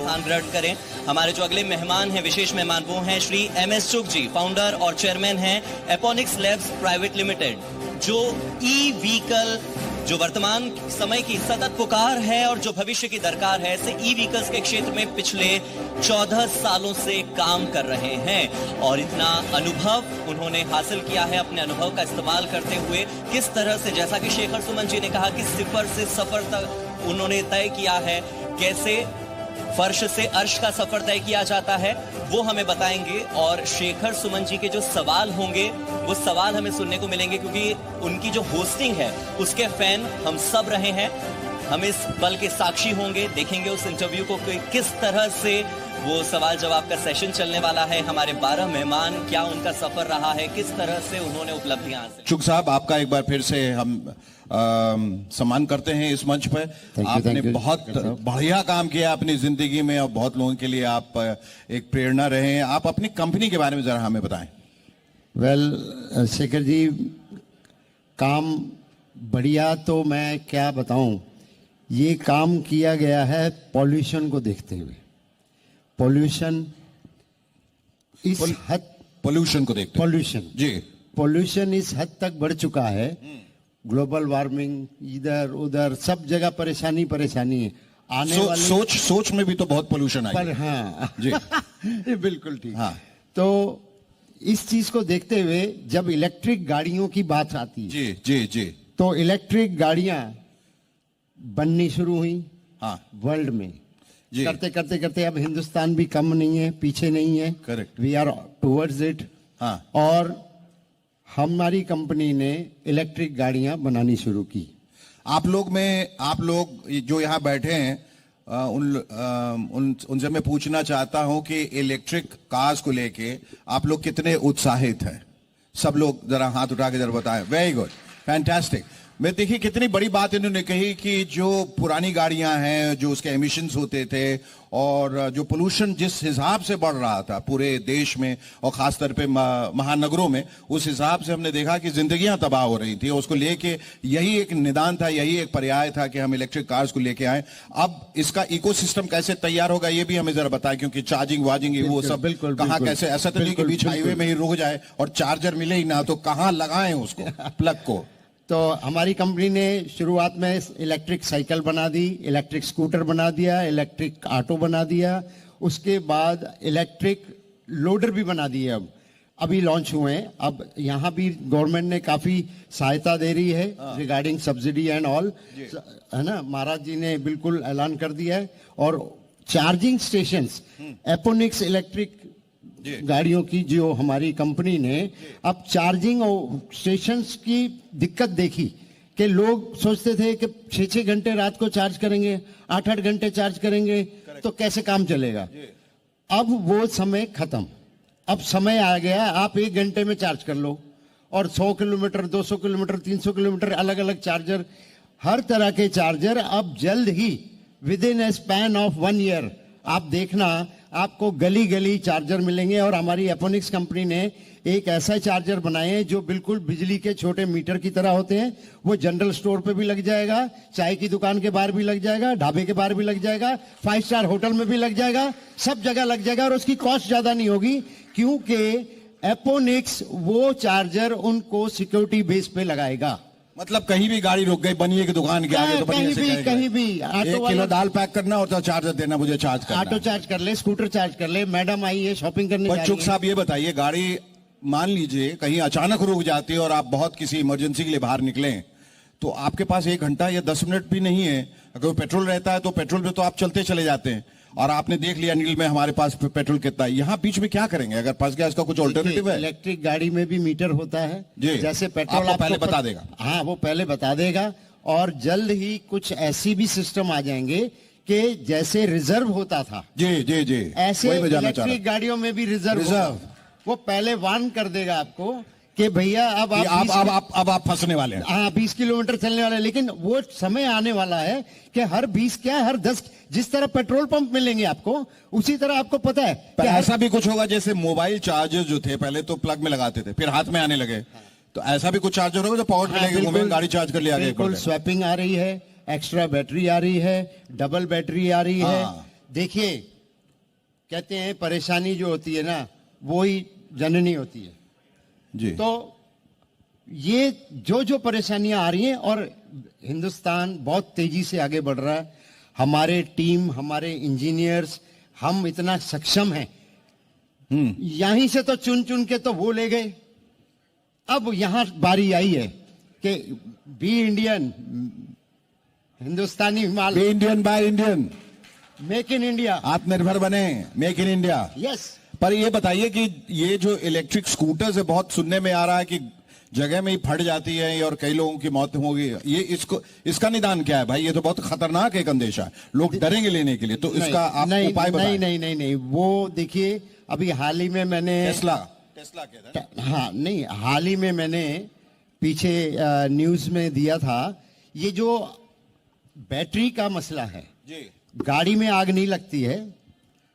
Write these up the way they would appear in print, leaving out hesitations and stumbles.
स्थान ग्रहण करें। हमारे जो अगले मेहमान हैं, विशेष मेहमान, वो हैं श्री MS चुग जी, फाउंडर और चेयरमैन हैं एपोनिक्स लैब्स प्राइवेट लिमिटेड, जो ई व्हीकल, जो वर्तमान समय की सतत पुकार है और जो भविष्य की दरकार है, ऐसे ई व्हीकल्स के क्षेत्र में पिछले 14 सालों से काम कर रहे हैं और इतना अनुभव उन्होंने हासिल किया है। अपने अनुभव का इस्तेमाल करते हुए किस तरह से, जैसा कि शेखर सुमन जी ने कहा कि सिफर से सफर तक उन्होंने तय किया है, कैसे फर्श से अर्श का सफर तय किया जाता है, वो हमें बताएंगे। और शेखर सुमन जी के जो सवाल होंगे, वो सवाल हमें सुनने को मिलेंगे, क्योंकि उनकी जो होस्टिंग है उसके फैन हम सब रहे हैं। हम इस पल के साक्षी होंगे, देखेंगे उस इंटरव्यू को कि किस तरह से वो सवाल जवाब का सेशन चलने वाला है। हमारे 12 मेहमान, क्या उनका सफर रहा है, किस तरह से उन्होंने उपलब्धियां हासिल। चुग साहब, आपका एक बार फिर से हम सम्मान करते हैं इस मंच पर। आपने बहुत बढ़िया काम किया अपनी जिंदगी में और बहुत लोगों के लिए आप एक प्रेरणा रहे हैं। आप अपनी कंपनी के बारे में जरा हमें बताएं। वेल, शेखर जी, काम बढ़िया तो मैं क्या बताऊं, ये काम किया गया है पॉल्यूशन को देखते हुए। पॉल्यूशन इस हद पोल्यूशन को देखते पॉल्यूशन जी, पॉल्यूशन इस हद तक बढ़ चुका है, ग्लोबल वार्मिंग, इधर उधर सब जगह परेशानी परेशानी है। आने वाली सोच में भी तो बहुत पोल्यूशन आई पर हाँ जी बिल्कुल ठीक। हाँ, तो इस चीज को देखते हुए जब इलेक्ट्रिक गाड़ियों की बात आती है, जी जी जी, तो इलेक्ट्रिक गाड़ियां बननी शुरू हुई हाँ वर्ल्ड में। जी, करते करते करते अब हिंदुस्तान भी कम नहीं है, पीछे नहीं है। Correct, we are towards it. हाँ, और हमारी कंपनी ने इलेक्ट्रिक गाड़ियां बनानी शुरू की। आप लोग जो यहाँ बैठे हैं उनसे मैं पूछना चाहता हूं कि इलेक्ट्रिक कार्स को लेके आप लोग कितने उत्साहित हैं? सब लोग जरा हाथ उठा के जरा बताएं। Very good, fantastic. मैं देखिए कितनी बड़ी बात इन्होंने कही कि जो पुरानी गाड़ियां हैं, जो उसके एमिशंस होते थे और जो पोल्यूशन जिस हिसाब से बढ़ रहा था पूरे देश में और खासतौर पे महानगरों में, उस हिसाब से हमने देखा कि जिंदगियां तबाह हो रही थी। उसको लेके यही एक निदान था, यही एक पर्याय था कि हम इलेक्ट्रिक कार्स को लेके आए। अब इसका इकोसिस्टम कैसे तैयार होगा ये भी हमें जरा बताएं, क्योंकि चार्जिंग वार्जिंग वो सब कहाँ कैसे, ऐसा तो नहीं कि बीच हाईवे में ही रुक जाए और चार्जर मिले ही ना, तो कहाँ लगाएं उसको प्लग को। तो हमारी कंपनी ने शुरुआत में इलेक्ट्रिक साइकिल बना दी, इलेक्ट्रिक स्कूटर बना दिया, इलेक्ट्रिक ऑटो बना दिया, उसके बाद इलेक्ट्रिक लोडर भी बना दिए। अब अभी लॉन्च हुए हैं। अब यहाँ भी गवर्नमेंट ने काफी सहायता दे रही है रिगार्डिंग सब्सिडी एंड ऑल, है ना। महाराज जी ने बिल्कुल ऐलान कर दिया है। और चार्जिंग स्टेशंस, एपोनिक्स इलेक्ट्रिक गाड़ियों की जो हमारी कंपनी ने अब चार्जिंग स्टेशंस की दिक्कत देखी कि लोग सोचते थे कि 6-6 घंटे रात को चार्ज करेंगे, 8-8 घंटे चार्ज करेंगे तो कैसे काम चलेगा। अब वो समय खत्म। अब समय आ गया, आप 1 घंटे में चार्ज कर लो और 100 किलोमीटर, 200 किलोमीटर, 300 किलोमीटर अलग अलग चार्जर, हर तरह के चार्जर अब जल्द ही within a span of 1 year आप देखना आपको गली गली चार्जर मिलेंगे। और हमारी एपोनिक्स कंपनी ने एक ऐसा चार्जर बनाए हैं जो बिल्कुल बिजली के छोटे मीटर की तरह होते हैं। वो जनरल स्टोर पे भी लग जाएगा, चाय की दुकान के बाहर भी लग जाएगा, ढाबे के बाहर भी लग जाएगा, 5 स्टार होटल में भी लग जाएगा, सब जगह लग जाएगा। और उसकी कॉस्ट ज्यादा नहीं होगी, क्योंकि एपोनिक्स वो चार्जर उनको सिक्योरिटी बेस पे लगाएगा। मतलब कहीं भी गाड़ी रुक गई, बनिए की दुकान के आगे तो कहीं भी 1 किलो दाल पैक करना और तो चार्जर देना, मुझे चार्ज करना, ऑटो चार्ज कर ले, स्कूटर चार्ज कर ले, मैडम आई है शॉपिंग करने जा रही है। चुग साहब ये बताइए, गाड़ी मान लीजिए कहीं अचानक रुक जाती है और आप बहुत किसी इमरजेंसी के लिए बाहर निकले, तो आपके पास 1 घंटा या 10 मिनट भी नहीं है। अगर पेट्रोल रहता है तो पेट्रोल पे तो आप चलते चले जाते हैं, और आपने देख लिया नील में हमारे पास पेट्रोल कितना है। यहाँ बीच में क्या करेंगे अगर फंस गया? इसका कुछ ऑल्टरनेटिव है? इलेक्ट्रिक गाड़ी में भी मीटर होता है जी, जैसे पेट्रोल आपको पहले बता देगा। हाँ, वो पहले बता देगा। और जल्द ही कुछ ऐसी भी सिस्टम आ जाएंगे कि जैसे रिजर्व होता था, जी जी जी, ऐसे इलेक्ट्रिक गाड़ियों में भी रिजर्व वो पहले वार्न कर देगा आपको कि भैया अब आप फंसने वाले हैं। हाँ, 20 किलोमीटर चलने वाले हैं। लेकिन वो समय आने वाला है कि हर 20 क्या हर 10, जिस तरह पेट्रोल पंप मिलेंगे आपको, उसी तरह आपको पता है कि ऐसा भी कुछ होगा जैसे मोबाइल चार्जर जो थे पहले तो प्लग में लगाते थे, फिर हाथ में आने लगे, तो ऐसा भी कुछ चार्जर होगा जो पॉकेट में लेके घूमेंगे, गाड़ी चार्ज कर लिया। बिल्कुल, स्वैपिंग आ रही है, एक्स्ट्रा बैटरी आ रही है, डबल बैटरी आ रही है। देखिए कहते हैं परेशानी जो होती है ना वो ही जननी होती है। जी। तो ये जो जो परेशानियां आ रही हैं और हिंदुस्तान बहुत तेजी से आगे बढ़ रहा है, हमारे टीम, हमारे इंजीनियर्स, हम इतना सक्षम हैं। यहीं से तो चुन चुन के तो वो ले गए, अब यहां बारी आई है कि बी इंडियन, हिंदुस्तानी माल, be Indian by Indian, make in India, आत्मनिर्भर बने, मेक इन इंडिया। यस। पर ये बताइए कि ये जो इलेक्ट्रिक स्कूटर्स है, बहुत सुनने में आ रहा है कि जगह में ही फट जाती है और कई लोगों की मौत होगी, ये इसका निदान क्या है भाई? ये तो बहुत खतरनाक एक अंदेशा है, लोग डरेंगे लेने के लिए, तो इसका आप उपाय बताएं। नहीं, वो देखिए अभी हाल ही में मैंने टेस्ला कहता है। हाँ नहीं, हाल ही में मैंने पीछे न्यूज में दिया था, ये जो बैटरी का मसला है जी। गाड़ी में आग नहीं लगती है,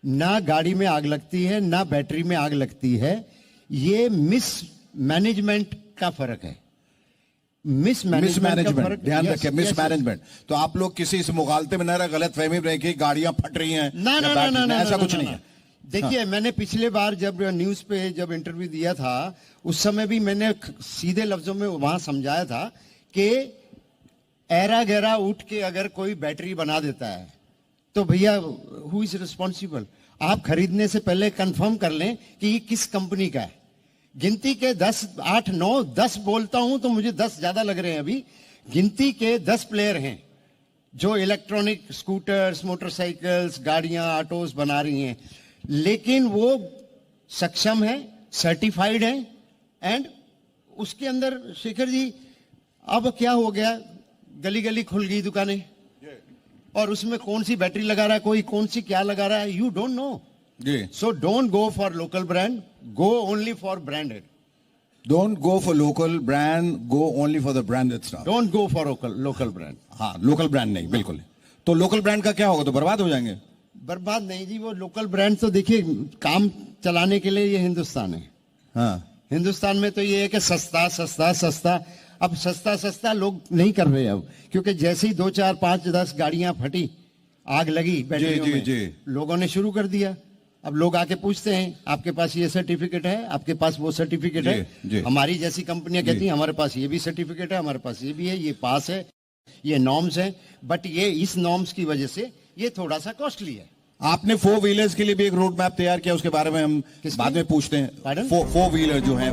ना गाड़ी में आग लगती है ना बैटरी में आग लगती है, ये मिस मैनेजमेंट का फर्क है। मिस मैनेजमेंट, ध्यान रखिए, मिस मैनेजमेंट। तो आप लोग किसी से मुगालते में न रहे, गलत फहमी में रहे कि गाड़ियां फट रही हैं, ना ऐसा कुछ नहीं है। देखिए मैंने पिछले बार जब न्यूज पे जब इंटरव्यू दिया था उस समय भी मैंने सीधे लफ्जों में वहां समझाया था कि एरा गैरा उठ के अगर कोई बैटरी बना देता है तो भैया हु इज रिस्पॉन्सिबल? आप खरीदने से पहले कंफर्म कर लें कि ये किस कंपनी का है। गिनती के 10, 8, 9, 10 बोलता हूं तो मुझे 10 ज्यादा लग रहे हैं। अभी गिनती के 10 प्लेयर हैं जो इलेक्ट्रॉनिक स्कूटर्स, मोटरसाइकिल्स, गाड़ियां, ऑटोस बना रही हैं, लेकिन वो सक्षम है, सर्टिफाइड है। एंड उसके अंदर शेखर जी अब क्या हो गया, गली गली खुल गई दुकानें, और उसमें कौन सी बैटरी लगा रहा है कोई, कौन सी क्या लगा रहा है, you don't know. So don't go for local brand, go only for branded. Don't go for local brand, go only for the branded stuff. Don't go for local brand. हाँ, लोकल ब्रांड नहीं, बिल्कुल। तो local brand का क्या होगा? तो बर्बाद हो जाएंगे। बर्बाद नहीं जी, वो लोकल ब्रांड तो देखिए काम चलाने के लिए ये हिंदुस्तान है। हाँ, हिंदुस्तान में तो ये है कि सस्ता सस्ता सस्ता। अब सस्ता सस्ता लोग नहीं कर रहे अब, क्योंकि जैसे ही 2, 4, 5, 10 गाड़ियां फटी, आग लगी बैटरियों में, लोगों ने शुरू कर दिया। अब लोग आके पूछते हैं आपके पास ये सर्टिफिकेट है, आपके पास वो सर्टिफिकेट है। हमारी जैसी कंपनियां कहती हैं हमारे पास ये भी सर्टिफिकेट है, हमारे पास ये भी है, ये पास है, ये नॉर्म्स है, बट ये इस नॉर्म्स की वजह से ये थोड़ा सा कॉस्टली है। आपने 4 व्हीलर्स के लिए भी एक रोड मैप तैयार किया, उसके बारे में हम बाद में पूछते हैं। 4 व्हीलर जो है